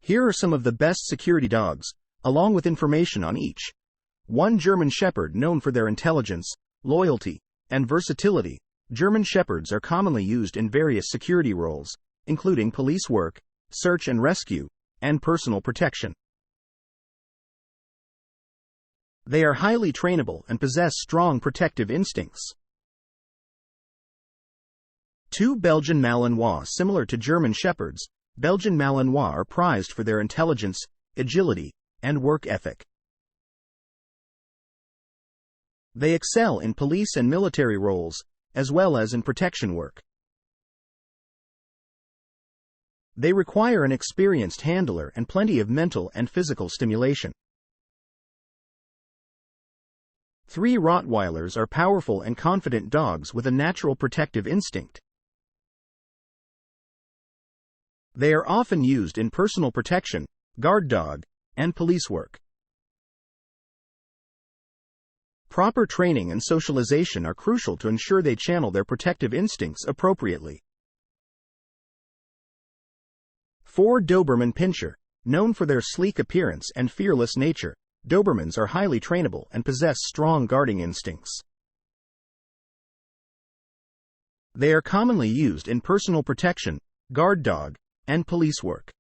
Here are some of the best security dogs, along with information on each. 1. German Shepherd. Known for their intelligence, loyalty, and versatility, German Shepherds are commonly used in various security roles, including police work, search and rescue, and personal protection. They are highly trainable and possess strong protective instincts. 2. Belgian Malinois. Similar to German Shepherds, Belgian Malinois are prized for their intelligence, agility, and work ethic. They excel in police and military roles, as well as in protection work. They require an experienced handler and plenty of mental and physical stimulation. 3. Rottweilers are powerful and confident dogs with a natural protective instinct. They are often used in personal protection, guard dog, and police work. Proper training and socialization are crucial to ensure they channel their protective instincts appropriately. 4. Doberman Pinscher. Known for their sleek appearance and fearless nature, Dobermans are highly trainable and possess strong guarding instincts. They are commonly used in personal protection, guard dog, and police work.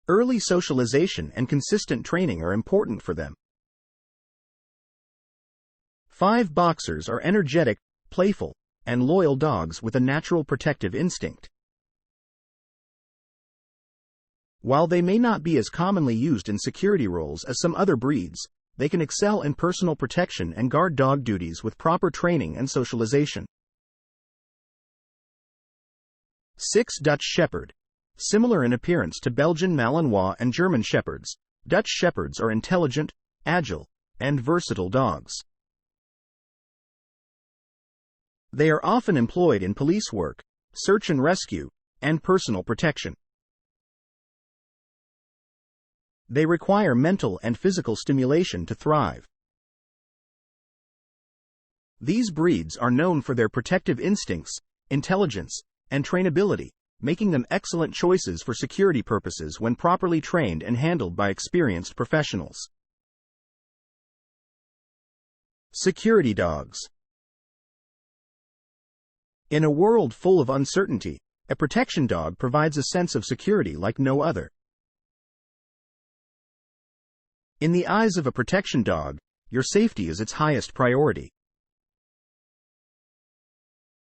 Early socialization and consistent training are important for them. 5. Boxers are energetic, playful, and loyal dogs with a natural protective instinct. While they may not be as commonly used in security roles as some other breeds, they can excel in personal protection and guard dog duties with proper training and socialization. 6. Dutch Shepherd. Similar in appearance to Belgian Malinois and German Shepherds, Dutch Shepherds are intelligent, agile, and versatile dogs. They are often employed in police work, search and rescue, and personal protection. They require mental and physical stimulation to thrive. These breeds are known for their protective instincts, intelligence, and trainability, making them excellent choices for security purposes when properly trained and handled by experienced professionals. Security dogs. In a world full of uncertainty, a protection dog provides a sense of security like no other. In the eyes of a protection dog, your safety is its highest priority.